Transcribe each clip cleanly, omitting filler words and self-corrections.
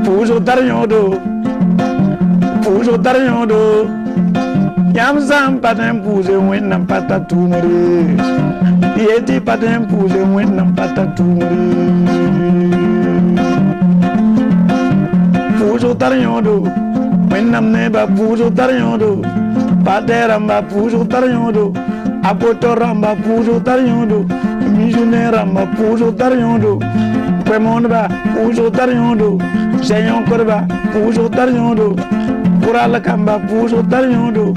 Pujo Dariodo, Pujo Dariodo, Yamzam Patem Pujo when I'm patatumri, Yeti Patem Pujo when I'm patatumri, Pujo Dariodo, when I'm never Pujo Dariodo, Pateramba Pujo Dariodo, Apotoramba Pujo Dariodo, Missioneramba Pujo Dariodo. Premonba, Pujo Tariondo, Sayon Korba, Pujo Tariondo, Puralakamba, Pujo Tariondo,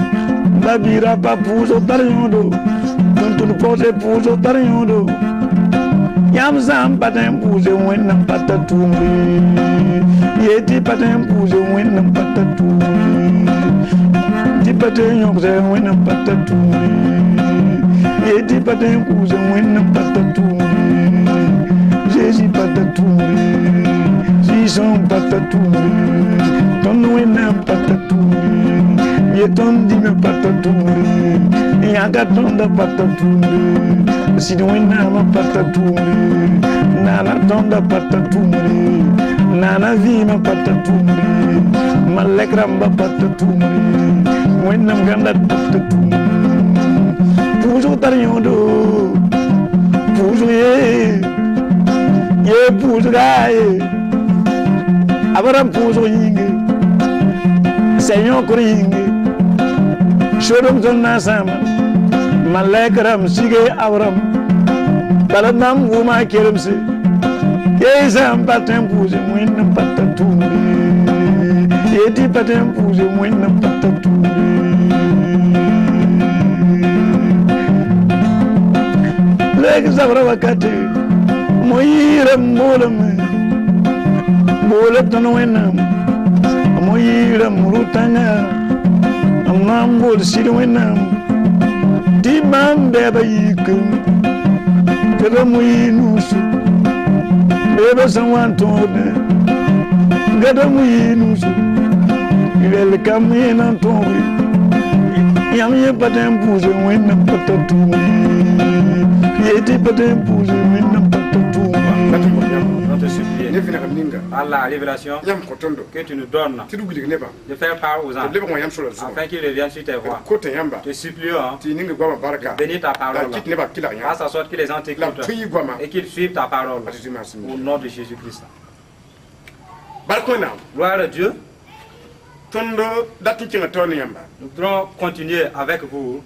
Babira, Pujo Tariondo, Tuntun Pose, Pujo Tariondo, Yamzam Patem Pujo, when I'm patatumri, Yeti Patem Pujo, when I'm patatumri, Tipatem when I'm patatumri, Yeti Patem Pujo, when I'm patatumri. Jésus patatumri, Jésus patatumri, ton wena patatumri, yeton dime patatumri, yagatonda patatumri, si wena ma patatumri, nana tonda patatumri, nana vima patatumri, malekramba patatumri, wena ganda patatumri, pujo tariondo, pujo ye. Ye pujo gaye, Abraham pujo yinge, Senhor kuringe, Shodom zonna sama, Malekram sige Abraham, Balanam wuma keremse, Ye zam patem pujo mwina patatumri, Ye di patem pujo mwina patatumri, Lek zabra wakati. Moira molame, boletan wenam, moira murutanga, amam bol sidwenam, dimam beba yikum, Gadamuinusu, beba someone told me, Gadamuinusu, you will come in and told me, Yammy patem puzo when the patatum, Yeti patem puzo when the patatum. À la révélation que tu nous donnes de faire part aux anges afin qu'ils reviennent sur tes voies. Te supplions, bénis ta parole, fasse en sorte que les anges t'écoutent et qu'ils suivent ta parole au nom de Jésus-Christ. Gloire à Dieu. Nous voudrons continuer avec vous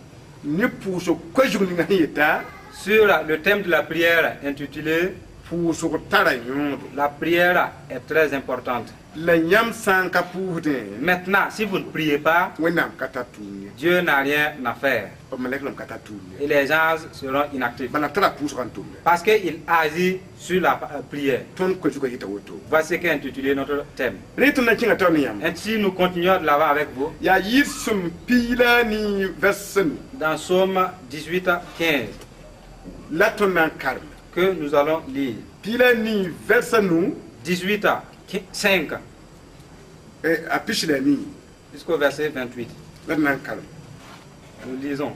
sur le thème de la prière intitulé La prière est très importante. Maintenant, si vous ne priez pas, Dieu n'a rien à faire. Et les anges seront inactifs. Parce qu'il agit sur la prière. Voici ce qu'est intitulé notre thème. Ainsi, nous continuons de l'avant avec vous. Dans Psaume 18, 15. Que nous allons lire. 18, 5. Jusqu'au verset 28. Nous lisons.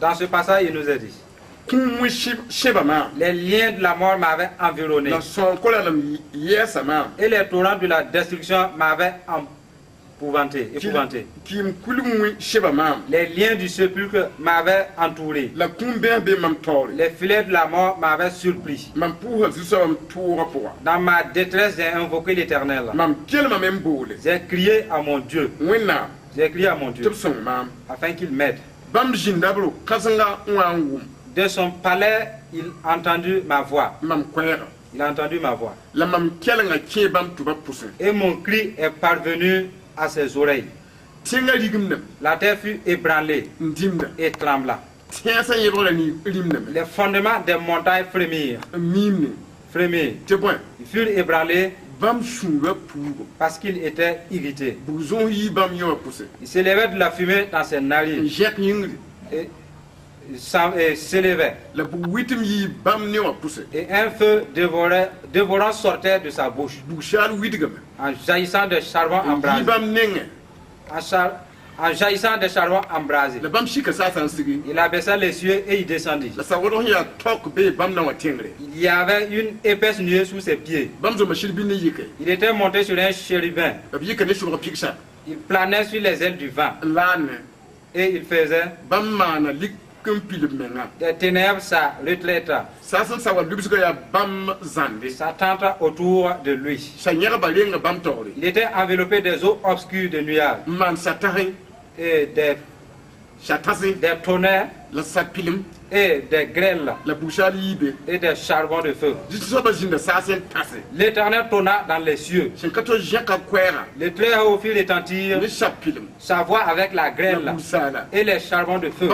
Dans ce passage, il nous est dit: les liens de la mort m'avaient environné, et les torrents de la destruction m'avaient épouvanté. Les liens du sépulcre m'avaient entouré. Les filets de la mort m'avaient surpris. Dans ma détresse, j'ai invoqué l'Éternel. J'ai crié à mon Dieu. J'ai crié à mon Dieu afin qu'il m'aide. De son palais, il a entendu ma voix. Il a entendu ma voix. Et mon cri est parvenu à ses oreilles. La terre fut ébranlée et trembla. Les fondements des montagnes frémirent. Ils furent ébranlés parce qu'il était irrité. Il s'élevait de la fumée dans ses narines et s'élevait. Et un feu dévorant sortait de sa bouche en jaillissant de charbon en branle. en jaillissant des charbons embrasés. Il abaissa les cieux et il descendit. Il y avait une épaisse nuée sous ses pieds. Il était monté sur un chérubin. Il planait sur les ailes du vent. Et il faisait des ténèbres sa retraite. Sa tente autour de lui. Il était enveloppé des eaux obscures de nuages et des tonnerres et des grêles et des charbons de feu. L'Éternel tonna dans les cieux. Le Très-Haut fit retentir sa voix avec la grêle et les charbons de feu.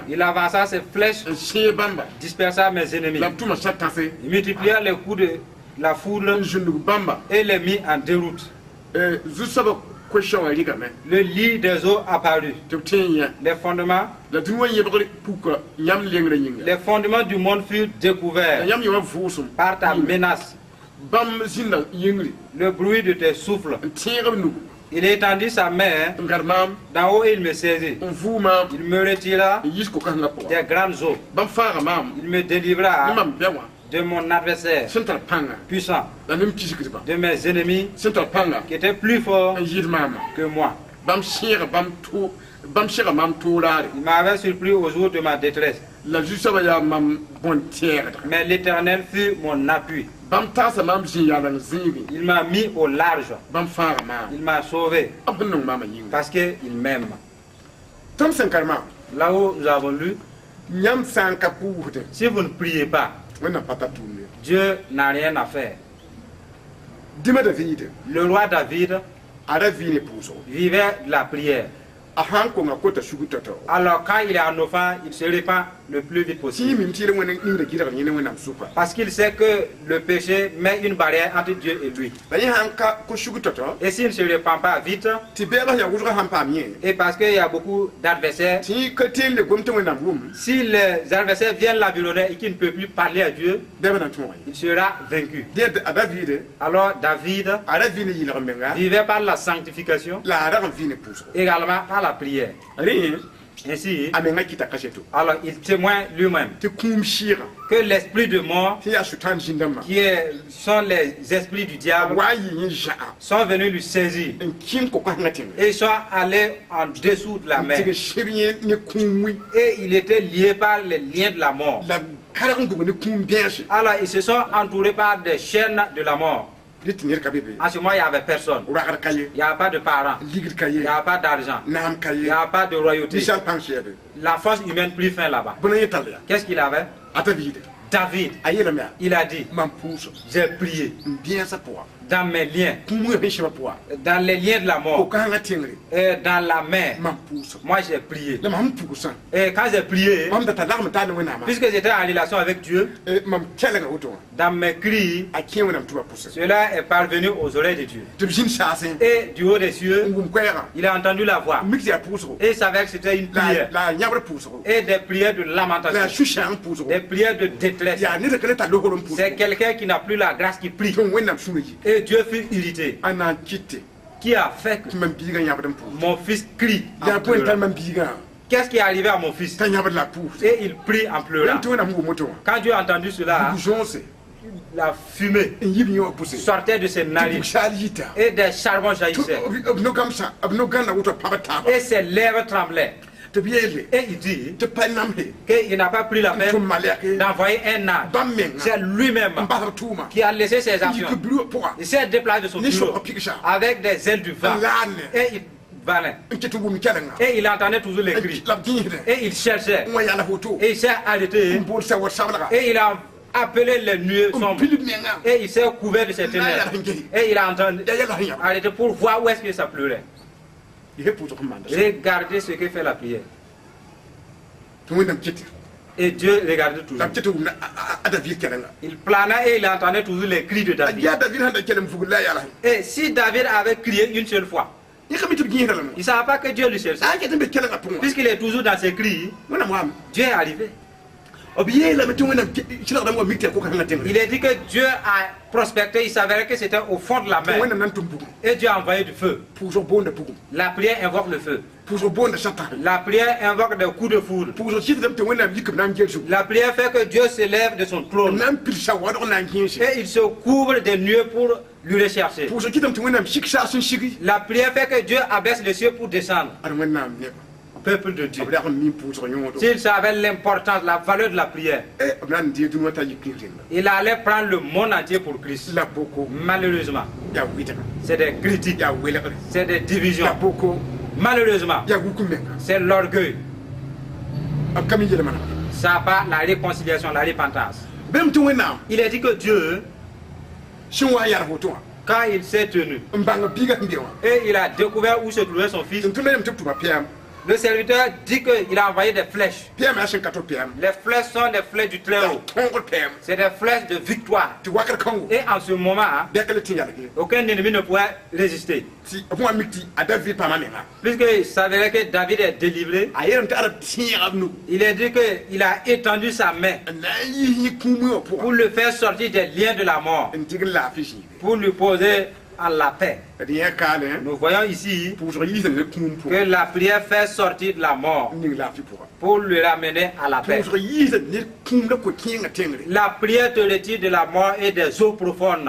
Il avança ses flèches, dispersa mes ennemis. Il multiplia les coups de la foule et les mit en déroute. Le lit des eaux apparut. Les fondements du monde furent découverts par ta menace. Le bruit de tes souffles. Il étendit sa main d'en haut et il me saisit. Il me retira des grandes eaux. Il me délivra de mon adversaire puissant, de mes ennemis qui étaient plus forts que moi. Il m'avait surpris au jour de ma détresse. Mais l'Éternel fut mon appui. Il m'a mis au large. Il m'a sauvé parce qu'il m'aime. Là où nous avons lu, si vous ne priez pas, Dieu n'a rien à faire. Le roi David vivait de la prière. Alors quand il est en offense, il se répand le plus vite possible. Parce qu'il sait que le péché met une barrière entre Dieu et lui. Et s'il ne se répand pas vite, et parce qu'il y a beaucoup d'adversaires, si les adversaires viennent l'environner et qu'il ne peut plus parler à Dieu, il sera vaincu. Alors David vivait par la sanctification, également par la prière. Ainsi, alors il témoigne lui-même que l'esprit de mort, qui sont les esprits du diable, sont venus lui saisir et sont allés en dessous de la mer. Et il était lié par les liens de la mort. Alors ils se sont entourés par des chaînes de la mort. En ce moment, il n'y avait personne. Il n'y avait pas de parents. Il n'y avait pas d'argent. Il n'y avait pas de royauté. La force humaine plus fin là-bas. Qu'est-ce qu'il avait? David, il a dit, j'ai prié dans mes liens, dans les liens de la mort, et dans la mer. Moi j'ai prié. Et quand j'ai prié, puisque j'étais en relation avec Dieu, dans mes cris, cela est parvenu aux oreilles de Dieu. Et du haut des cieux, il a entendu la voix. Et il savait que c'était une prière. Et des prières de lamentation, des prières de détresse. C'est quelqu'un qui n'a plus la grâce qui prie. Et Dieu fut irrité. Qui a fait que mon fils crie en pleurant. Qu'est-ce qui est arrivé à mon fils? Et il prie en pleurant. Quand Dieu a entendu cela, la fumée sortait de ses narines et des charbons jaillissaient. Et ses lèvres tremblaient. Et il dit qu'il n'a pas pris la peine d'envoyer un âne. C'est lui-même qui a laissé ses actions. Il s'est déplacé de son bureau avec des ailes du vent. Et il valait. Et il entendait toujours les cris. Et il cherchait. Et il s'est arrêté. Et il a appelé les nuées sombres. Et il s'est couvert de ses ténèbres. Et il a entendu arrêté pour voir où est-ce que ça pleurait. Regardez ce que fait la prière. Et Dieu regardait toujours. Il plana et il entendait toujours les cris de David. Et si David avait crié une seule fois, il ne savait pas que Dieu le cherchait. Puisqu'il est toujours dans ses cris, Dieu est arrivé. Il a dit que Dieu a prospecté, il savait que c'était au fond de la mer. Et Dieu a envoyé du feu. La prière invoque le feu. La prière invoque des coups de foudre. La prière fait que Dieu se lève de son trône. Et il se couvre de nuées pour lui rechercher. La prière fait que Dieu abaisse les cieux pour descendre. Peuple de Dieu. S'il savait l'importance, la valeur de la prière, il allait prendre le monde entier pour Christ. Malheureusement, c'est des critiques, c'est des divisions. Malheureusement, c'est l'orgueil. Ça n'a pas la réconciliation, la repentance. Il a dit que Dieu, quand il s'est tenu, et il a découvert où se trouvait son fils, le serviteur dit qu'il a envoyé des flèches. Les flèches sont des flèches du Très-Haut. C'est des flèches de victoire. Et en ce moment, aucun ennemi ne pourrait résister. Puisqu'il savait que David est délivré, il a dit qu'il a étendu sa main pour le faire sortir des liens de la mort, pour lui poser à la paix. Nous voyons ici que la prière fait sortir de la mort pour le ramener à la paix. La prière te retire de la mort et des eaux profondes.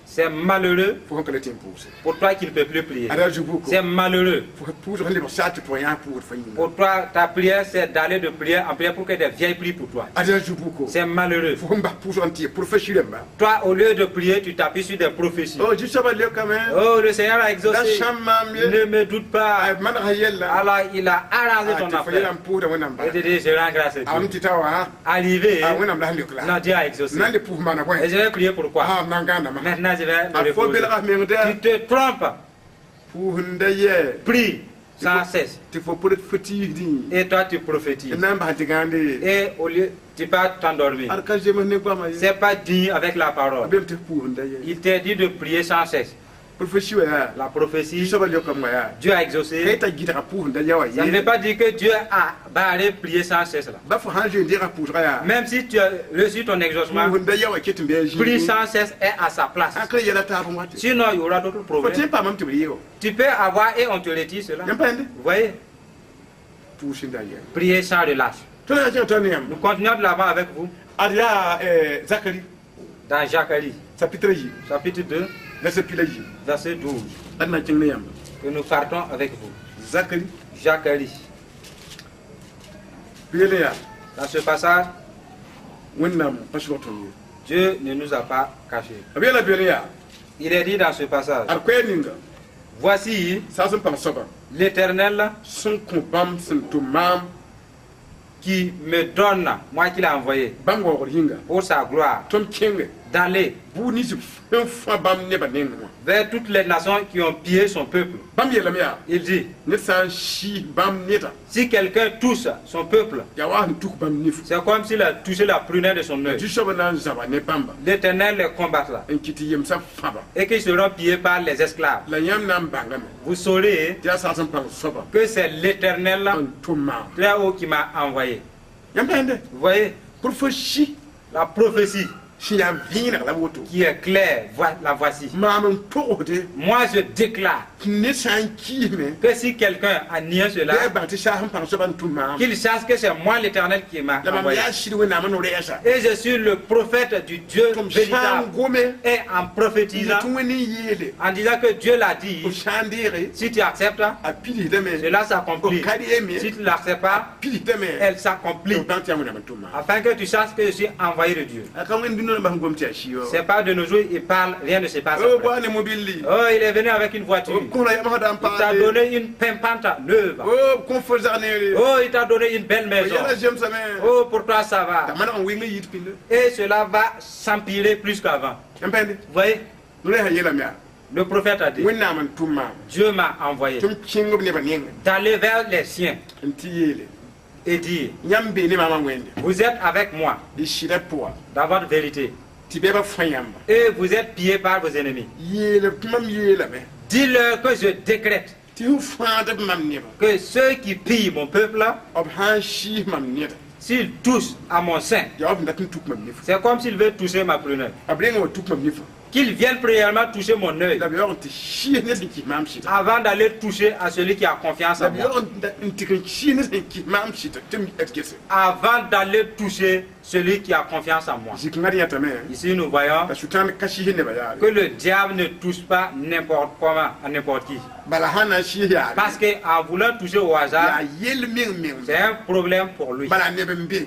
C'est malheureux pour toi qui ne peux plus prier. C'est malheureux. Pour toi, ta prière, c'est d'aller de prière en prière pour que des vieilles prient pour toi. C'est malheureux. Toi, au lieu de prier, tu t'appuies sur des prophéties. Oh, le Seigneur a exaucé. Ne me doute pas. Alors, il a arrangé ton affaire. Et tu dis, je rends grâce à Dieu. Arrivé, non, Dieu a exaucé. Et je vais prier pourquoi. Maintenant, je vais me reposer. Tu te trompes. Prie sans cesse. Et toi, tu prophétises. Et au lieu, tu peux t'endormir. C'est pas dit avec la parole. Il t'a dit de prier sans cesse. La prophétie, Dieu a exaucé. Ça ne veut pas dire que Dieu a barré prier sans cesse. Même si tu as reçu ton exaucement, prier sans cesse est à sa place. Sinon, il y aura d'autres problèmes. Tu peux avoir et on te retire cela. Vous voyez? Prier sans relâche. Nous continuons de l'avant avec vous. Dans Zacharie, chapitre 2. Verset 12. Et nous partons avec vous. Zacharie. Dans ce passage, Dieu ne nous a pas cachés. Il est dit dans ce passage, voici l'Éternel qui me donne, moi qui l'ai envoyé, pour sa gloire, d'aller vers toutes les nations qui ont pillé son peuple. Il dit, si quelqu'un touche son peuple, c'est comme s'il a touché la prunelle de son œil. L'Éternel les combattra et qu'ils seront pillés par les esclaves. Vous saurez que c'est l'Éternel très haut qui m'a envoyé. Vous voyez, la prophétie qui est claire, la voici. Moi je déclare que si quelqu'un a nié cela, qu'il sache que c'est moi l'Éternel qui m'a envoyé. Et je suis le prophète du Dieu véritable. Et en prophétisant, en disant que Dieu l'a dit, si tu acceptes, cela s'accomplit. Si tu ne l'acceptes pas, elle s'accomplit. Afin que tu saches que je suis envoyé de Dieu. C'est pas de nos jours, il parle, rien ne se passe. Oh, il est venu avec une voiture. Il t'a donné une pimpante neuve. Oh, il t'a donné une belle maison. Oh, pour toi ça va. Et cela va s'empirer plus qu'avant. Vous voyez? Le prophète a dit, Dieu m'a envoyé d'aller vers les siens et dire, vous êtes avec moi dans votre vérité et vous êtes pillés par vos ennemis. Dis-leur que je décrète que ceux qui pillent mon peuple, s'ils touchent à mon sein, c'est comme s'ils veulent toucher ma prunelle. Qu'ils viennent premièrement toucher mon œil avant d'aller toucher à celui qui a confiance en moi. Avant d'aller toucher celui qui a confiance en moi. Ici nous voyons que le diable ne touche pas n'importe comment à n'importe qui. Parce qu'en voulant toucher au hasard, c'est un problème pour lui.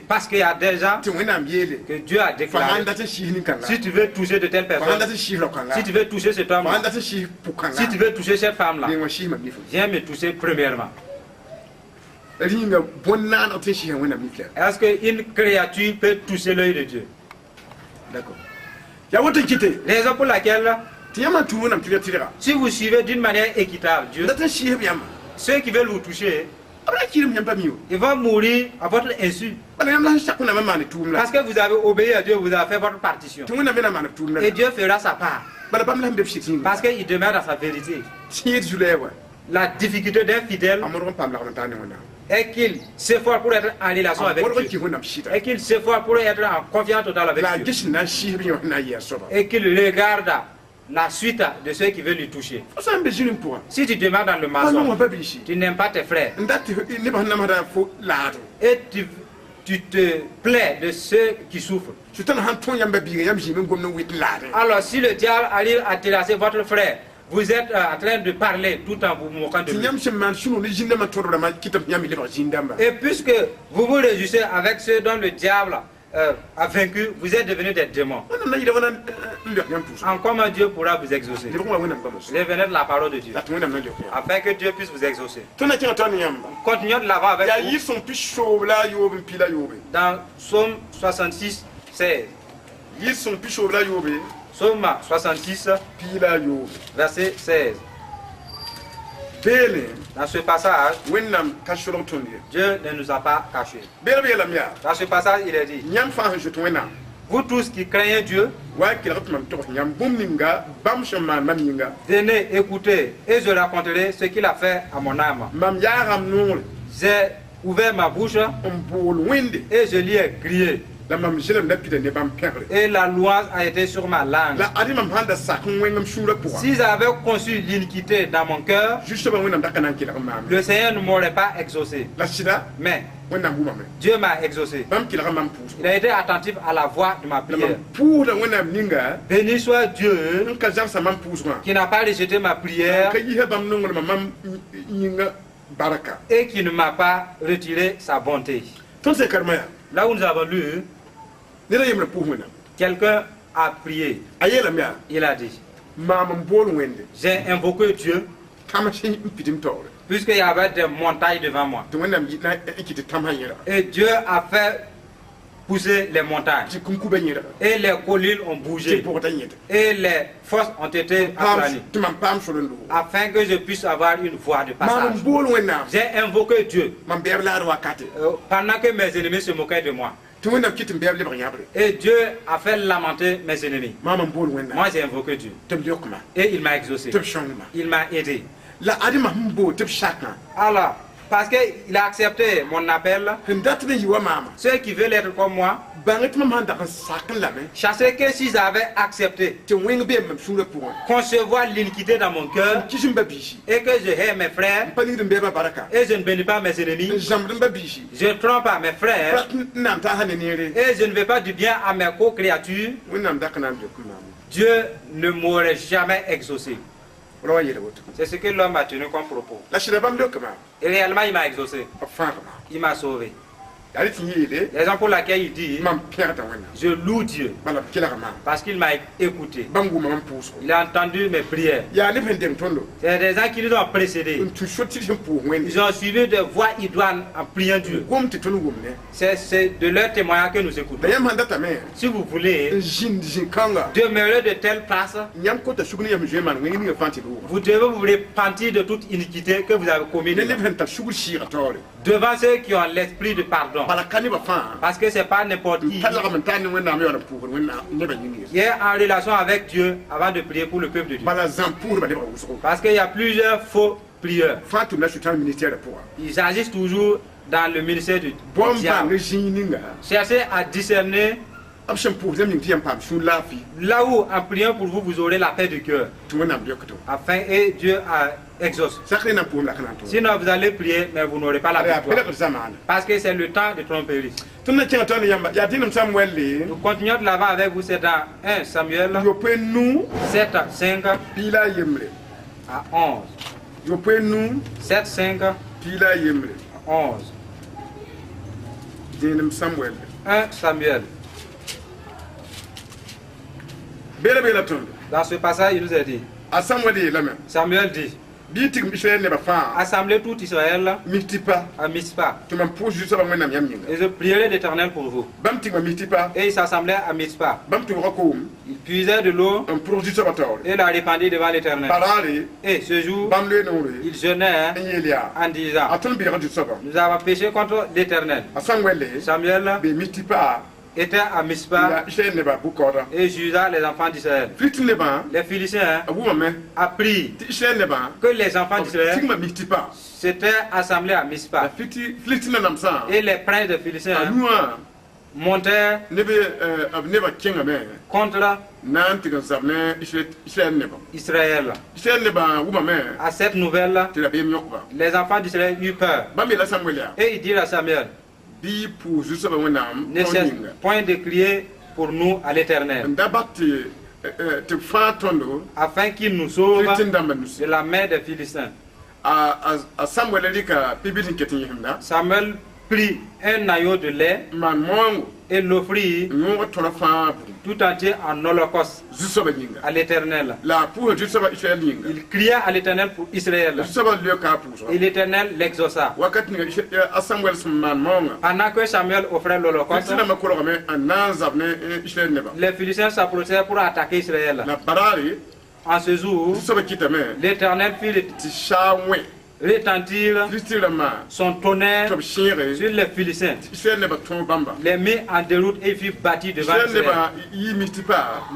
Parce qu'il y a des gens que Dieu a déclaré, si tu veux toucher de telle personne, si tu veux toucher cet homme, si tu veux toucher cette femme-là, viens me toucher premièrement. Est-ce qu'une créature peut toucher l'œil de Dieu? D'accord. Raison pour laquelle, si vous suivez d'une manière équitable Dieu, ceux qui veulent vous toucher, ils vont mourir à votre insu. Parce que vous avez obéi à Dieu, vous avez fait votre partition. Et Dieu fera sa part. Parce qu'il demeure dans sa vérité. La difficulté d'un fidèle est qu'il s'efforce pour être en relation avec Dieu. Et qu'il s'efforce pour être en confiance totale avec Dieu. Et qu'il regarde la suite de ceux qui veulent lui toucher. Si tu demeures dans le mensonge, tu n'aimes pas tes frères. Et tu te plais de ceux qui souffrent. Alors si le diable arrive à terrasser votre frère, vous êtes en train de parler tout en vous moquant de lui. Et puisque vous vous réjouissez avec ceux dont le diable a vaincu, vous êtes devenus des démons. En comment Dieu pourra vous exaucer? Revenez de la parole de Dieu, afin que Dieu puisse vous exaucer. Continuons de l'avant avec vous. Dans Psaume 66, 16. Psaume 66, verset 16. Dans ce passage, Dieu ne nous a pas cachés. Dans ce passage, il est dit, vous tous qui craignez Dieu, venez écouter et je raconterai ce qu'il a fait à mon âme. J'ai ouvert ma bouche et je lui ai crié. Et la louange a été sur ma langue. Si j'avais conçu l'iniquité dans mon cœur, le Seigneur ne m'aurait pas exaucé. Mais Dieu m'a exaucé. Il a été attentif à la voix de ma prière. Béni soit Dieu qui n'a pas rejeté ma prière et qui ne m'a pas retiré sa bonté. Là où nous avons lu, quelqu'un a prié. Il a dit, j'ai invoqué Dieu puisqu'il y avait des montagnes devant moi. Et Dieu a fait pousser les montagnes. Et les collines ont bougé. Et les fosses ont été aplanies. Afin que je puisse avoir une voie de passage. J'ai invoqué Dieu pendant que mes ennemis se moquaient de moi. Et Dieu a fait lamenter mes ennemis. Moi j'ai invoqué Dieu. Et il m'a exaucé. Il m'a aidé. Alors, parce qu'il a accepté mon appel, ceux qui veulent être comme moi, sachez que s'ils avaient accepté concevoir l'iniquité dans mon cœur et que je hais mes frères et je ne bénis pas mes ennemis, je trompe à mes frères et je ne veux pas du bien à mes co-créatures, Dieu ne m'aurait jamais exaucé. C'est ce que l'homme a tenu comme propos. Et réellement, il m'a exaucé. Il m'a sauvé. Raison pour laquelle il dit, je loue Dieu parce qu'il m'a écouté. Il a entendu mes prières. C'est des gens qui nous ont précédés. Ils ont suivi des voies idoines en priant Dieu. C'est de leur témoignage que nous écoutons. Si vous voulez demeurer de telle place, vous devez vous repentir de toute iniquité que vous avez commise devant ceux qui ont l'esprit de pardon. Parce que c'est pas n'importe qui. Il est en relation avec Dieu avant de prier pour le peuple de Dieu. Parce qu'il y a plusieurs faux prieurs. Ils agissent toujours dans le ministère du diable. Cherchez à discerner Là où, en priant pour vous, vous aurez la paix du cœur. Afin et Dieu exauce. Sinon, vous allez prier, mais vous n'aurez pas la victoire. Parce que c'est le temps de tromperie. Nous continuons de l'avant avec vous, c'est dans 1 Samuel 7, 5 à 11. 7, 5 à 11. 1 Samuel. Dans ce passage, il nous a dit, Samuel dit, assemblez tout Israël à Mitzpah. Et je prierai l'Éternel pour vous. Et ils s'assemblaient à Mitzpah. Ils puisaient de l'eau et la répandirent devant l'Éternel. Et ce jour, ils jeûnaient en disant, nous avons péché contre l'Éternel. Samuel était à Mitzpah et juda les enfants d'Israël. Les Philistins apprirent que les enfants d'Israël s'étaient assemblés à Mitzpah. Et les princes des Philistins montèrent contre Israël. À cette nouvelle, les enfants d'Israël eurent peur. Et ils dirent à Samuel, ne cesse point de crier pour nous à l'Éternel, afin qu'il nous sauve de la main des Philistins. Samuel prit un agneau de lait et l'offrit tout entier en holocauste à l'Éternel. Il cria à l'Éternel pour Israël. Et l'Éternel l'exauça. Pendant que Samuel offrait l'holocauste, les Philistins s'approchaient pour attaquer Israël. En ce jour, l'Éternel fit retentir son tonnerre sur les Philistins, les mit en déroute et fut battu devant Israël.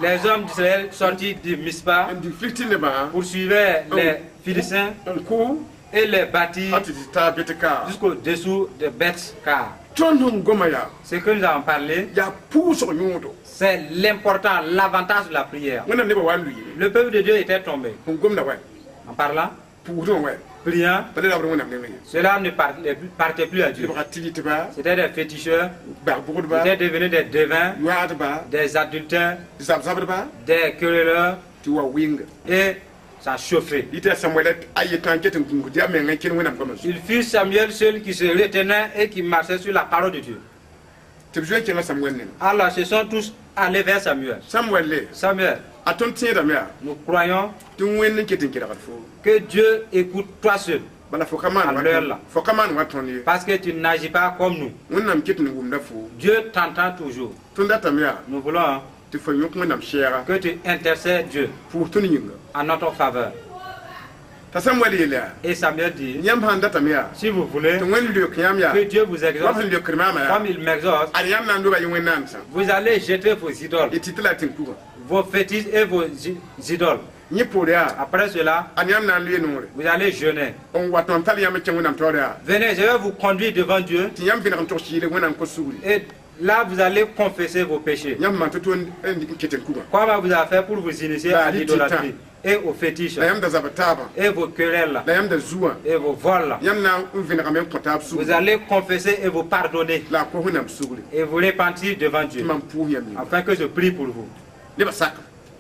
Les hommes d'Israël sortis de Mitzpah poursuivaient les Philistins et les battirent jusqu'au dessous de Beth-Car. Ce que nous avons parlé, c'est l'important, l'avantage de la prière. Le peuple de Dieu était tombé. En parlant, priant, cela ne partait plus à Dieu. C'était des féticheurs, ils étaient devenus des devins, des adultères, des querelleurs, et ça chauffait. Il fut Samuel seul qui se retenait et qui marchait sur la parole de Dieu. Alors, ce sont tous allés vers Samuel. Samuel, nous croyons que Dieu écoute toi seul à l'heure là. Parce que tu n'agis pas comme nous. Dieu t'entend toujours. Nous voulons que tu intercèdes Dieu en notre faveur. Et Samuel dit, si vous voulez que Dieu vous exauce comme il m'exauce, vous allez jeter vos idoles, vos fétiches et vos idoles. Après cela, vous allez jeûner. Venez, je vais vous conduire devant Dieu. Et là, vous allez confesser vos péchés. Comment vous avez fait pour vous initier à l'idolâtrie et aux fétiches et vos querelles et vos vols. Vous allez confesser et vous pardonner et vous repentir devant Dieu afin que je prie pour vous.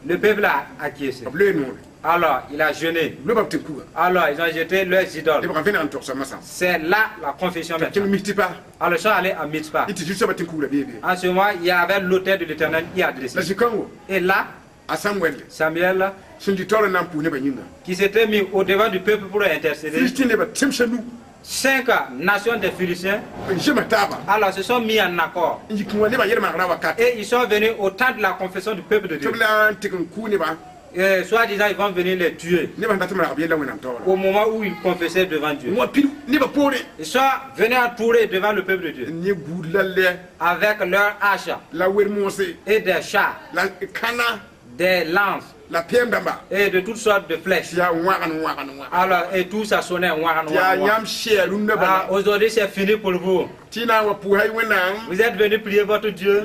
Le peuple a acquiescé. Alors il a jeûné. Alors ils ont jeté leurs idoles. C'est là la confession maintenant. Alors ils sont allés à Mitzpah. En ce moment, il y avait l'autel de l'Éternel qui a dressé. Et là, Samuel, qui s'était mis au devant du peuple pour intercéder, 5 nations des Philistins alors se sont mis en accord et ils sont venus au temps de la confession du peuple de Dieu. Soit disant ils vont venir les tuer au moment où ils confessaient devant Dieu. Ils sont venus entourer devant le peuple de Dieu avec leurs haches et des chars, des lances et de toutes sortes de flèches. Alors, et tout ça sonnait. Aujourd'hui, c'est fini pour vous. Vous êtes venu prier votre Dieu.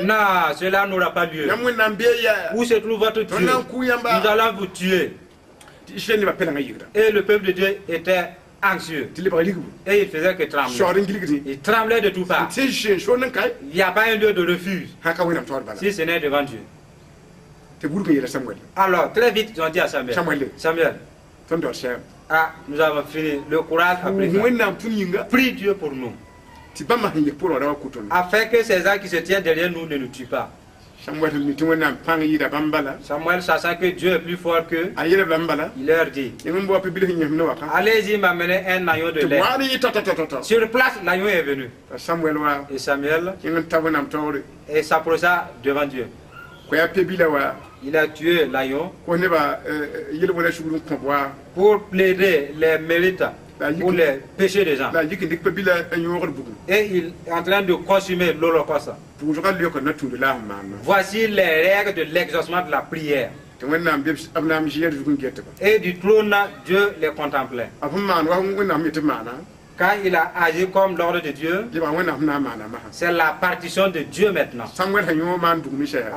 Non, cela n'aura pas lieu. Où se trouve votre Dieu? Nous allons vous tuer. Et le peuple de Dieu était anxieux. Et il faisait que trembler. Il tremblait de tout part. Il n'y a pas un lieu de refuge si ce n'est devant Dieu. Alors, très vite, ils ont dit à Samuel, Samuel, nous avons fini. Le courage a pris. Prie Dieu pour nous, afin que ces gens qui se tiennent derrière nous ne nous tuent pas. Samuel, sachant que Dieu est plus fort qu'eux, il leur dit, allez-y m'amener un agneau de lait. Sur place, l'agneau est venu. Et Samuel s'approcha devant Dieu. Il a tué l'agneau pour plaider les mérites pour les péchés des gens. Et il est en train de consumer l'holocauste. Voici les règles de l'exaucement de la prière. Et du trône, Dieu les contemplait. Quand il a agi comme l'ordre de Dieu, c'est la partition de Dieu maintenant.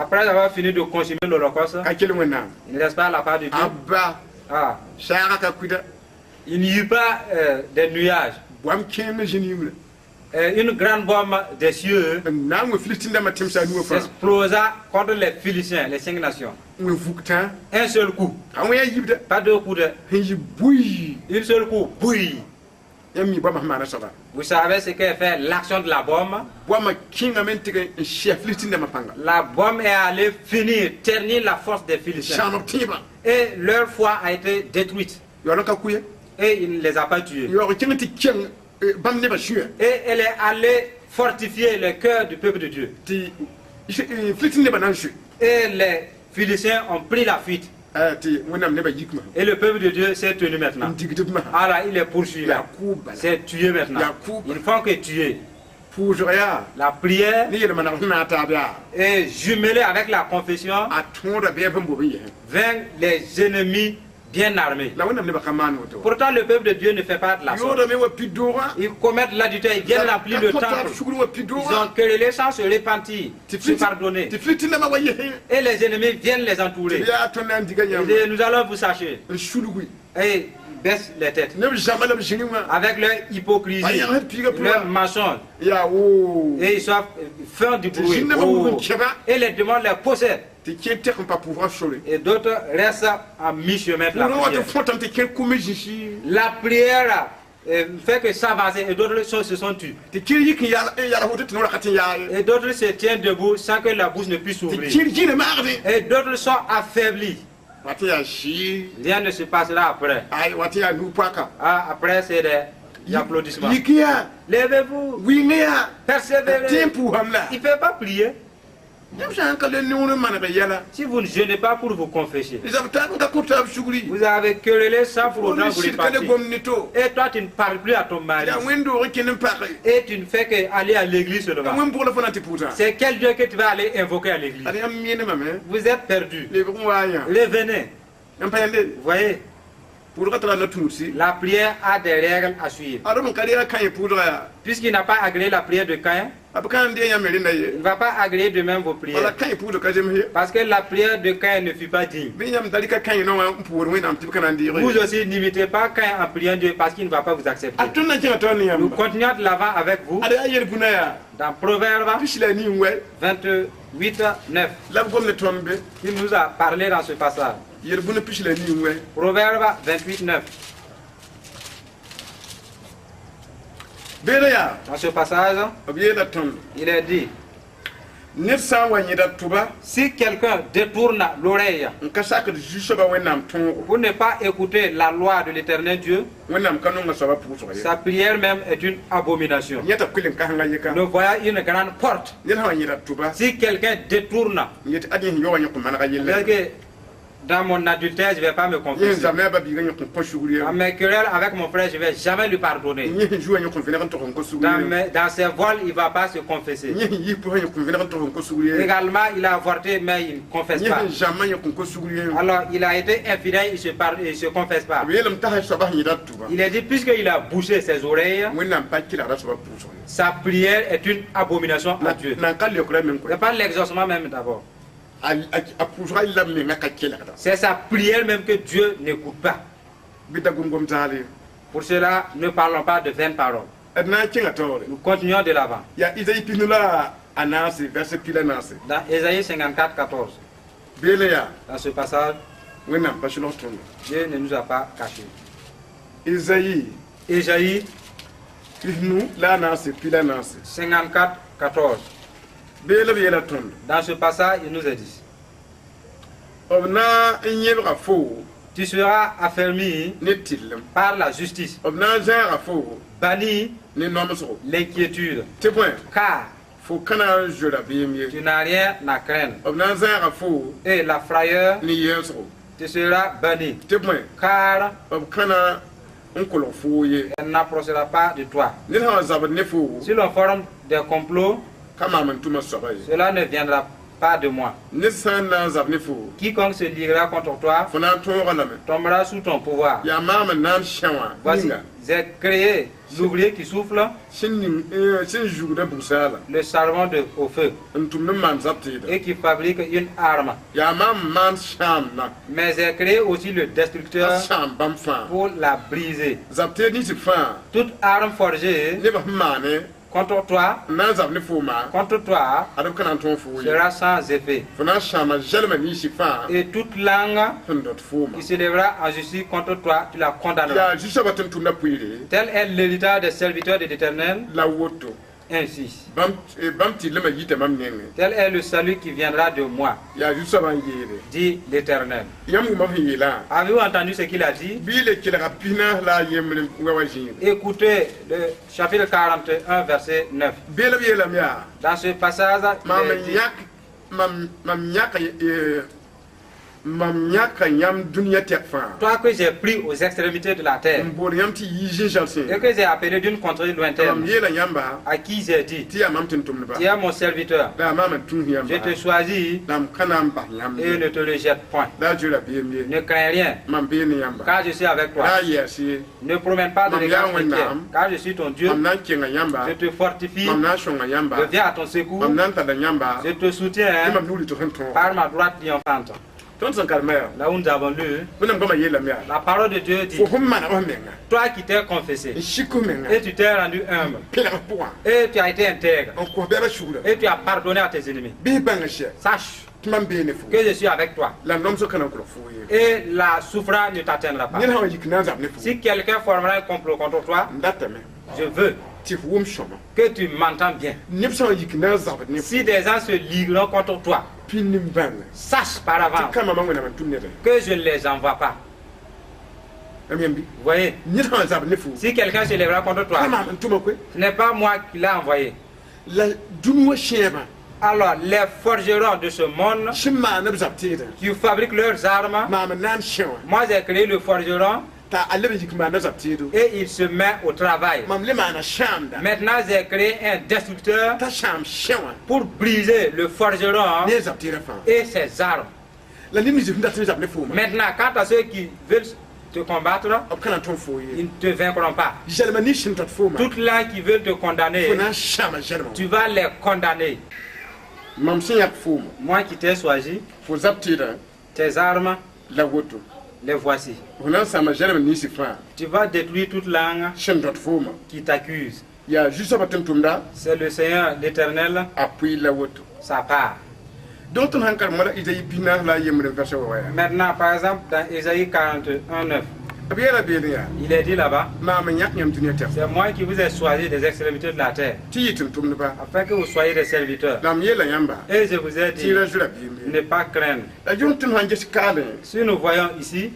Après avoir fini de consumer l'holocauste, il ne reste pas la part de Dieu. Il n'y eut pas de nuages. Une grande bombe des cieux s'explosa contre les Philistins, les 5 nations. Un seul coup. Pas deux coups de. Un seul coup. Bouille. Vous savez ce qu'est fait l'action de la bombe? La bombe est allée finir, ternir la force des Philistins. Et leur foi a été détruite. Et il ne les a pas tués. Et elle est allée fortifier le cœur du peuple de Dieu. Et les Philistins ont pris la fuite. Et le peuple de Dieu s'est tenu maintenant. Alors il est poursuivi. C'est tué maintenant. Ils ne font que tuer. La prière est jumelée avec la confession vers les ennemis bien armés. Pourtant le peuple de Dieu ne fait pas de la sorte. Ils commettent l'adultère, ils viennent remplir le temple. Ils ont querellé sans se repentir, se pardonner. Et les ennemis viennent les entourer. Et nous allons vous sacher. Et ils baissent les têtes. Avec leur hypocrisie, leur mensonge. Et ils sont fins du bruit. Et les démons les possèdent. Et d'autres restent à mi-chemin de la prière. La prière fait que s'avancer et d'autres se sont tués. Et d'autres se tiennent debout sans que la bouche ne puisse s'ouvrir. Et d'autres sont affaiblis. Rien ne se passera après. Après c'est des applaudissements. Levez-vous. Persévérez. Il ne peut pas prier. Si vous ne jeûnez pas pour vous confesser, vous avez querellé sans pour autant vous repentir. Et toi tu ne parles plus à ton mari. Et tu ne fais qu'aller à l'église seulement. C'est quel Dieu que tu vas aller invoquer à l'église? Vous êtes perdus. Revenez. Vous voyez, la prière a des règles à suivre. Puisqu'il n'a pas agréé la prière de Caïn, il ne va pas agréer de même vos prières. Parce que la prière de Caïn ne fut pas digne. Vous aussi n'imitez pas Caïn en priant Dieu parce qu'il ne va pas vous accepter. Nous continuons de l'avant avec vous. Dans Proverbe 28, 9. Il nous a parlé dans ce passage. Proverbe 28, 9. Dans ce passage, il est dit, si quelqu'un détourne l'oreille pour ne pas écouter la loi de l'Éternel Dieu, sa prière même est une abomination. Nous voyons une grande porte. Si quelqu'un détourne, Dans mon adultère, je ne vais pas me confesser. Dans mes querelles avec mon frère, je ne vais jamais lui pardonner. Dans ses vols, il ne va pas se confesser. Également, il a avorté, mais il ne confesse pas. Alors, il a été infidèle, il ne se confesse pas. Il a dit, puisqu'il a bouché ses oreilles, sa prière est une abomination à Dieu. Ce n'est pas l'exaucement même d'abord. C'est sa prière même que Dieu n'écoute pas. Pour cela, ne parlons pas de vaines paroles. Nous continuons de l'avant. Dans Ésaïe 54, 14. Dans ce passage, Dieu ne nous a pas cachés. Ésaïe 54, 14. Dans ce passage, il nous a dit, tu seras affermi par la justice, banni l'inquiétude, car tu n'as rien à craindre, et la frayeur tu seras banni, car elle n'approchera pas de toi. Si l'on forme des complots, cela ne viendra pas de moi. Quiconque se liera contre toi tombera sous ton pouvoir. Voici, j'ai créé l'ouvrier qui souffle, le charbon au feu, et qui fabrique une arme. Mais j'ai créé aussi le destructeur pour la briser. Toute arme forgée contre toi sera sans effet. Et toute langue qui se lèvera en justice contre toi, tu la condamneras. Tel est l'héritage des serviteurs de l'Éternel. Ainsi. Tel est le salut qui viendra de moi, dit l'Éternel. Avez-vous entendu ce qu'il a dit? Écoutez le chapitre 41, verset 9. Dans ce passage, toi que j'ai pris aux extrémités de la terre et que j'ai appelé d'une contrée lointaine, à qui j'ai dit, tu es mon serviteur, je te choisis et ne te rejette point. Ne crains rien, car je suis avec toi. Ne promène pas de regard inquiet, car je suis ton Dieu. Je te fortifie, je viens à ton secours, je te soutiens par ma droite triomphante. Là où nous avons lu, la parole de Dieu dit, toi qui t'es confessé, et tu t'es rendu humble, et tu as été intègre, et tu as pardonné à tes ennemis, sache que je suis avec toi, et la souffrance ne t'atteindra pas. Si quelqu'un formera un complot contre toi, je veux que tu m'entends bien. Si des gens se ligueront contre toi, sache par avance que je ne les envoie pas. Vous voyez, si quelqu'un se lèvera contre toi, ce n'est pas moi qui l'ai envoyé. Alors, les forgerons de ce monde qui fabriquent leurs armes, moi j'ai créé le forgeron et il se met au travail. Maintenant, j'ai créé un destructeur pour briser le forgeron et ses armes. Maintenant, quant à ceux qui veulent te combattre, ils ne te vaincront pas. Toutes là qui veulent te condamner, tu vas les condamner. Moi qui t'ai choisi, tes armes, les voici. Tu vas détruire toute langue qui t'accuse. C'est le Seigneur l'Éternel, sa part. Maintenant, par exemple, dans Ésaïe 41, 9, il est dit là-bas, c'est moi qui vous ai choisi des extrémités de la terre, afin que vous soyez des serviteurs. Et je vous ai dit, ne pas craindre. Si nous voyons ici,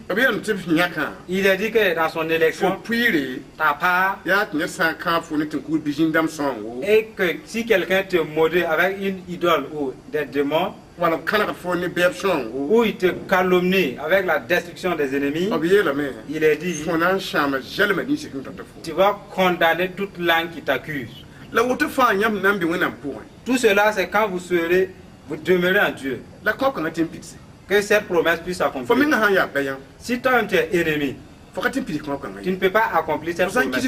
il est dit que dans son élection, ta part, et que si quelqu'un te maudit avec une idole ou des démons, où il te calomnie avec la destruction des ennemis, il est dit, tu vas condamner toute langue qui t'accuse. Tout cela, c'est quand vous demeurez en Dieu, que cette promesse puisse s'accomplir. Si toi tu es ennemi, tu ne peux pas accomplir cette promesse.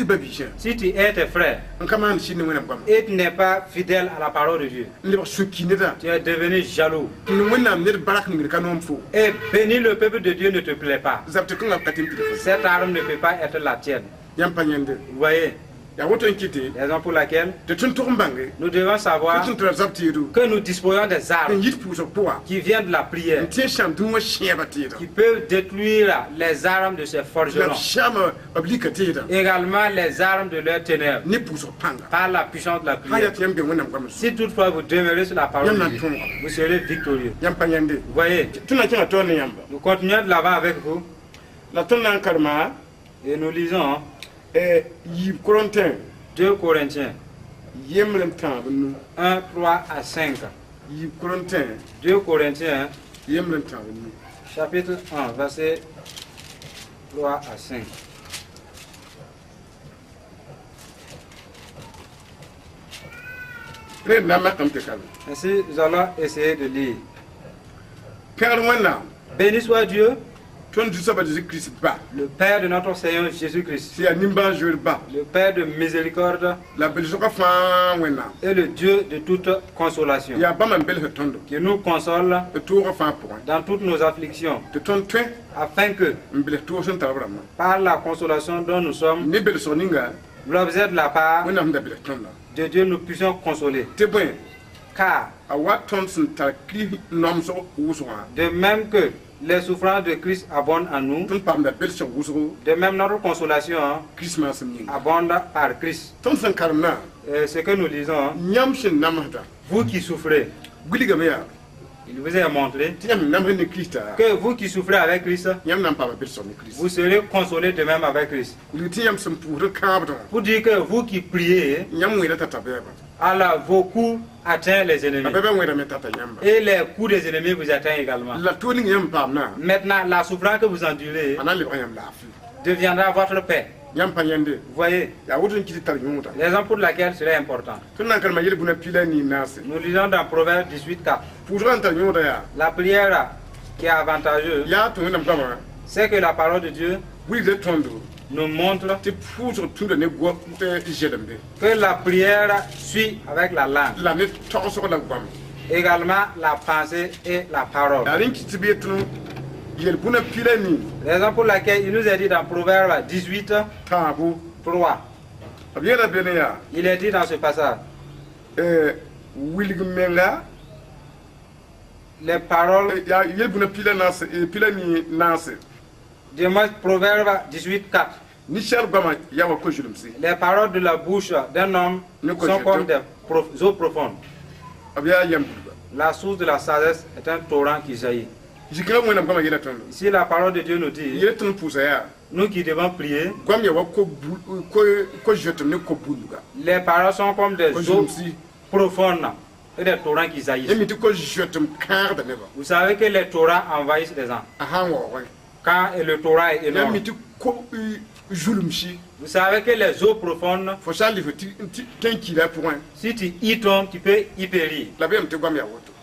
Si tu es tes frères et tu n'es pas fidèle à la parole de Dieu, tu es devenu jaloux. Et bénir le peuple de Dieu ne te plaît pas. Cette arme ne peut pas être la tienne. Vous voyez? Raison pour laquelle nous devons savoir que nous disposons des armes qui viennent de la prière, qui peuvent détruire les armes de ces forgerons, également les armes de leurs ténèbres, par la puissance de la prière. Si toutefois vous demeurez sur la parole de Dieu, vous serez victorieux. Vous voyez, nous continuons de l'avant avec vous et nous lisons 2 Corinthiens 1, 3 à 5. 2 Corinthiens chapitre 1, verset 3 à 5. Ainsi, nous allons essayer de lire. Béni soit Dieu, le Père de notre Seigneur Jésus-Christ, le Père de miséricorde et le Dieu de toute consolation, qui nous console dans toutes nos afflictions, afin que, par la consolation dont nous sommes l'objet de la part de Dieu, nous puissions consoler. Car, de même que les souffrances de Christ abondent en nous, de même notre consolation abonde par Christ. Ce que nous lisons, vous qui souffrez, il vous est montré que vous qui souffrez avec Christ, vous serez consolés de même avec Christ. Pour dire que vous qui priez, alors vos coups atteignent les ennemis. Et les coups des ennemis vous atteignent également. Maintenant, la souffrance que vous endurez deviendra votre paix. Vous voyez, raison pour laquelle cela est important. Nous lisons dans Proverbe 18:4. La prière qui est avantageuse, c'est que la parole de Dieu nous montre que la prière suit avec la langue, également la pensée et la parole. Raison pour laquelle il nous est dit dans Proverbe 18:3. Il est dit dans ce passage, les paroles de Proverbe 18:4. Les paroles de la bouche d'un homme sont comme des eaux profondes. La source de la sagesse est un torrent qui jaillit. Si la parole de Dieu nous dit, nous qui devons prier, les paroles sont comme des eaux profondes et des torrents qui jaillissent. Vous savez que les torrents envahissent les gens. Quand le torrent est énorme, vous savez que les eaux profondes, si tu y tombes, tu peux y périr.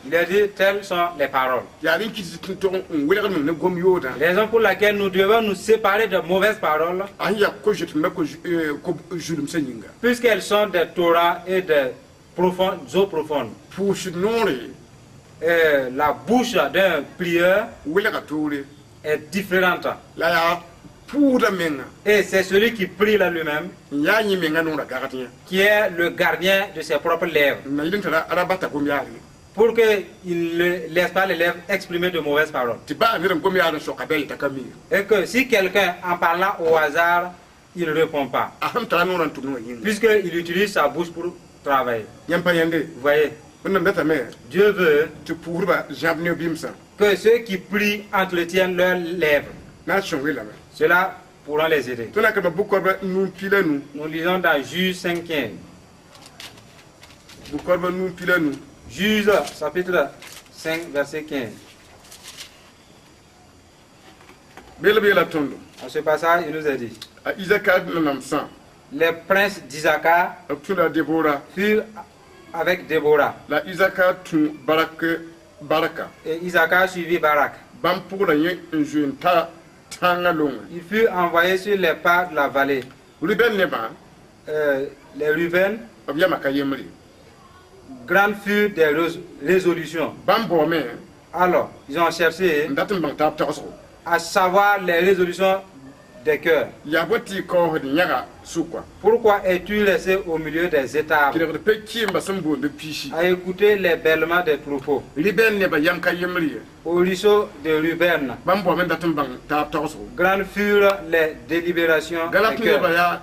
Il a dit, telles sont les paroles. Raison pour laquelle nous devons nous séparer de mauvaises paroles, puisqu'elles sont des torrents et des eaux profondes. La bouche d'un prieur est différente. Et c'est celui qui prie là lui-même qui est le gardien de ses propres lèvres, pour qu'il ne laisse pas les lèvres exprimer de mauvaises paroles. Et que si quelqu'un, en parlant au hasard, il ne répond pas, puisqu'il utilise sa bouche pour travailler. Vous voyez, Dieu veut que ceux qui prient entretiennent leurs lèvres. Cela pourra les aider. Nous lisons dans Juge 5:15. Juge chapitre 5, verset 15. À ce passage, il nous a dit, les princes d'Isaacar furent avec Déborah. Et Isaacar suivit Barak. Il fut envoyé sur les pas de la vallée. Les Ruben, grandes furent des résolutions. Alors, ils ont cherché à savoir les résolutions des cœurs. Pourquoi es-tu laissé au milieu des étables à écouter les bêlements des troupeaux? Au ruisseau de Ruben, grandes furent les délibérations des cœurs.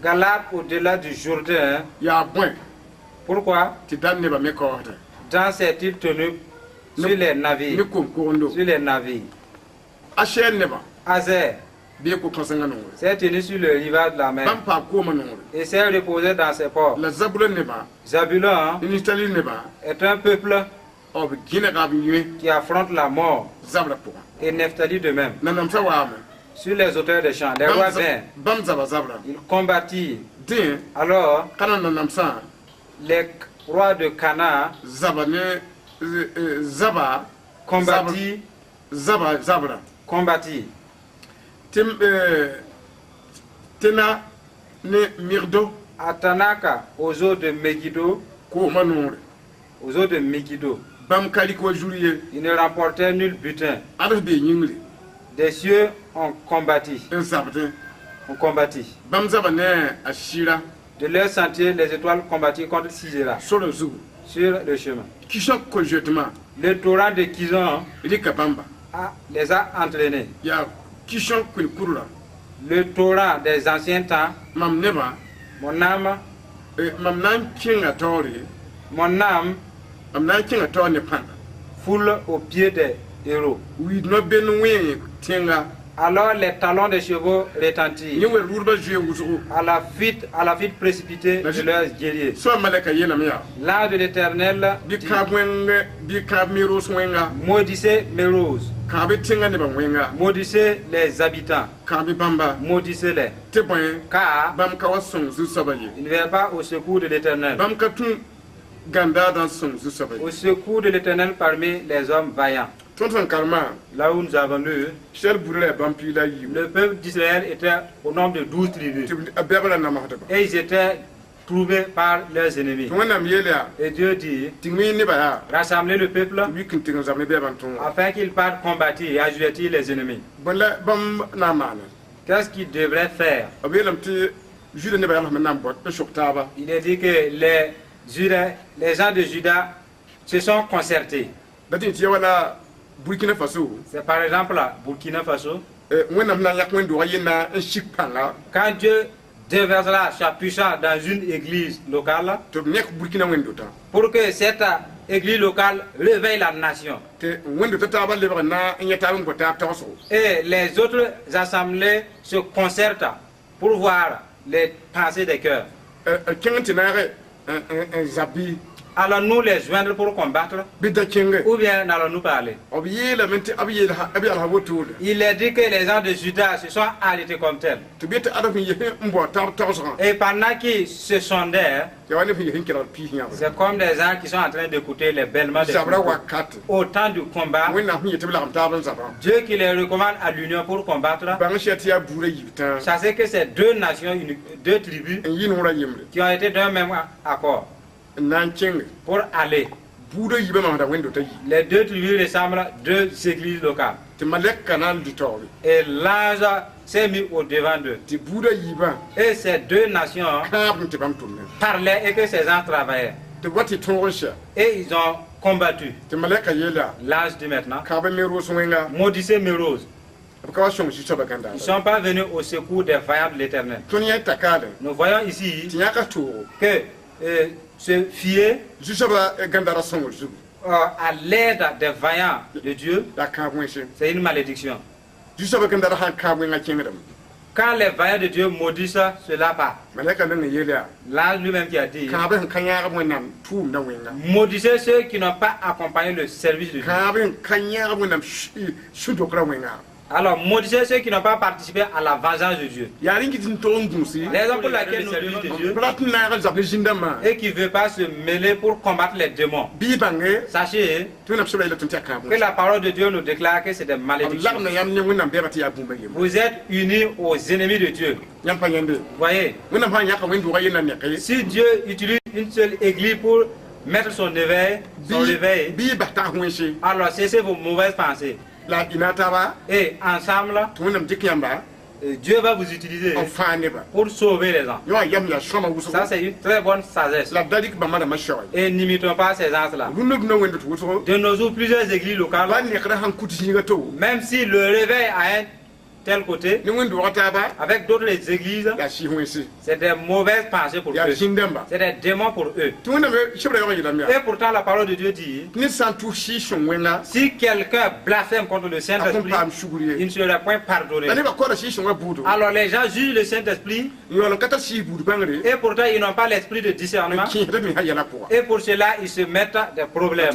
Galate au-delà du Jourdain. Pourquoi dans s'est-il tenu sur les navires? Sur les navires. Azer s'est tenu sur le rivage de la mer et s'est reposé dans ses ports. Zabulon est un peuple qui affronte la mort, et Nephtali de même. Sur les auteurs des champs, les rois vinrent, ils combattirent. Alors, les rois de Canaan combattirent. Tena ne Mirdo à Tanaka, aux eaux de Megiddo, ils ne remportaient nul butin. Des cieux ont combattu. De leur sentier, les étoiles combattirent contre Sisera sur le chemin. Le torrent de Kizon les a entraînés. Le torrent des anciens temps, mon âme, foule aux pieds des héros. Alors les talons des chevaux retentirent à la fuite précipitée de leurs guerriers. L'ange de l'Éternel maudissez Méroz, maudissez les habitants, maudissez-les, car ils ne viennent pas au secours de l'Éternel. Au secours de l'Éternel parmi les hommes vaillants. Là où nous avons lu, le peuple d'Israël était au nombre de 12 tribus. Et ils étaient trouvés par leurs ennemis. Et Dieu dit, rassemblez le peuple afin qu'ils partent combattre et assujettir les ennemis. Qu'est-ce qu'ils devraient faire? Il est dit que les gens de Juda se sont concertés. C'est par exemple là, Burkina Faso. Quand Dieu déversera sa puissance dans une église locale, pour que cette église locale réveille la nation. Et les autres assemblées se concertent pour voir les pensées des cœurs. Allons-nous les joindre pour combattre ou bien allons-nous parler? Il est dit que les gens de Juda se sont arrêtés comme tels. Et pendant qu'ils se sondaient, c'est comme des gens qui sont en train d'écouter les bêlements des troupeaux. Au temps du combat, Dieu qui les recommande à l'union pour combattre, sachez que c'est deux nations, deux tribus qui ont été d'un même accord pour aller. Les deux tribus ressemblent à deux églises locales. Et l'ange s'est mis au devant d'eux. Et ces deux nations parlaient et que ces gens travaillaient. Et ils ont combattu. L'ange dit maintenant, maudissez Méroz. Ils ne sont pas venus au secours des vaillants de l'Éternel. Nous voyons ici que se fier à l'aide des vaillants de Dieu, c'est une malédiction. Quand les vaillants de Dieu maudissent, cela part. L'ange lui-même qui a dit, maudissez ceux qui n'ont pas accompagné le service de Dieu. Alors, maudissez ceux qui n'ont pas participé à la vengeance de Dieu. Les raisons pour laquelle nous servions de Dieu et qui ne veut pas se mêler pour combattre les démons. Sachez que la parole de Dieu nous déclare que c'est des malédictions. Vous êtes unis aux ennemis de Dieu. Voyez, si Dieu utilise une seule église pour mettre son réveil, alors cessez vos mauvaises pensées. Et ensemble, Dieu va vous utiliser pour sauver les gens. Ça, c'est une très bonne sagesse. Et n'imitons pas ces gens-là. De nos jours, plusieurs églises locales, même si le réveil a un tel côté, avec d'autres églises, c'est des mauvaises pensées pour eux. C'est des démons pour eux. Et pourtant, la parole de Dieu dit, si quelqu'un blasphème contre le Saint-Esprit, il ne sera point pardonné. Alors les gens jugent le Saint-Esprit, et pourtant ils n'ont pas l'esprit de discernement, et pour cela ils se mettent des problèmes.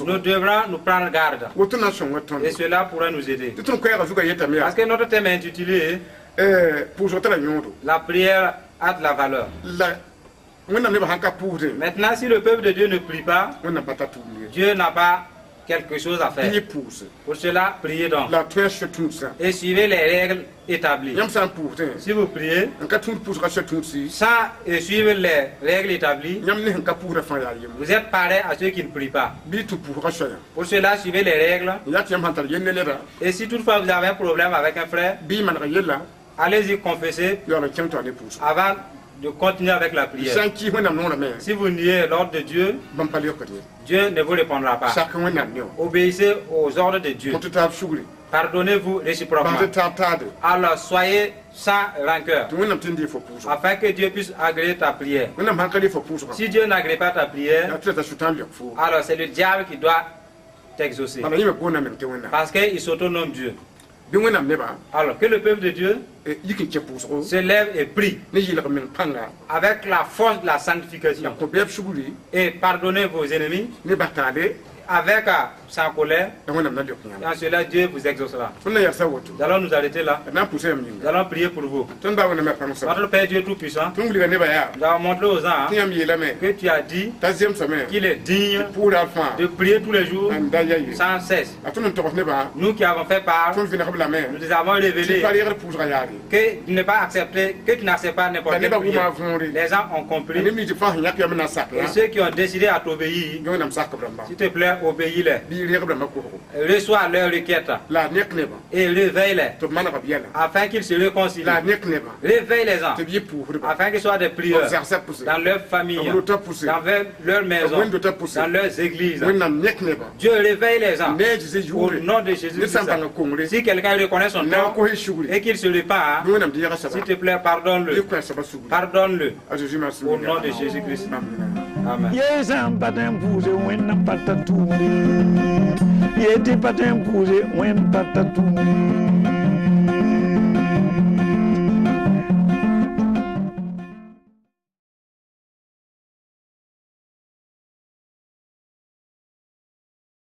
Nous devrons nous prendre garde, et cela pourrait nous aider. Parce que notre thème est intitulé la prière a de la valeur. Maintenant, si le peuple de Dieu ne prie pas, Dieu n'a pas quelque chose à faire. Pour cela, priez donc. Et suivez les règles établies. Si vous priez sans suivre les règles établies, vous êtes pareil à ceux qui ne prient pas. Pour cela, suivez les règles. Et si toutefois vous avez un problème avec un frère, allez-y confesser avant de continuer avec la prière. Si vous niez l'ordre de Dieu, Dieu ne vous répondra pas. Obéissez aux ordres de Dieu. Pardonnez-vous réciproquement. Alors soyez sans rancœur, afin que Dieu puisse agréer ta prière. Si Dieu n'agrée pas ta prière, alors c'est le diable qui doit t'exaucer, parce qu'il s'autonome Dieu. Alors que le peuple de Dieu se lève et prie avec la force de la sanctification, et pardonnez vos ennemis avec sans colère, et en cela Dieu vous exaucera. Nous allons nous arrêter là. Nous allons prier pour vous. Notre Père Dieu Tout-Puissant, nous avons montré aux gens que tu as dit qu'il est digne de prier tous les jours sans cesse. Nous qui avons fait part, nous nous avons révélé que tu n'es pas accepté, que tu n'acceptes pas n'importe quelle prière. Les gens ont compris, et ceux qui ont décidé à t'obéir, s'il te plaît, obéis-les. Reçois leur requête et réveille-les afin qu'ils se réconcilient. Réveille les gens afin qu'ils soient des prieurs dans leur famille, dans leur maison, dans leurs églises. Dieu réveille les gens au nom de Jésus-Christ. Si quelqu'un reconnaît son tort et qu'il se répand, s'il te plaît, pardonne-le. Pardonne-le au nom de Jésus-Christ. Amen. Yes, I'm patent pousse when I'm patatouille. Yeti patent pousse when patatouille.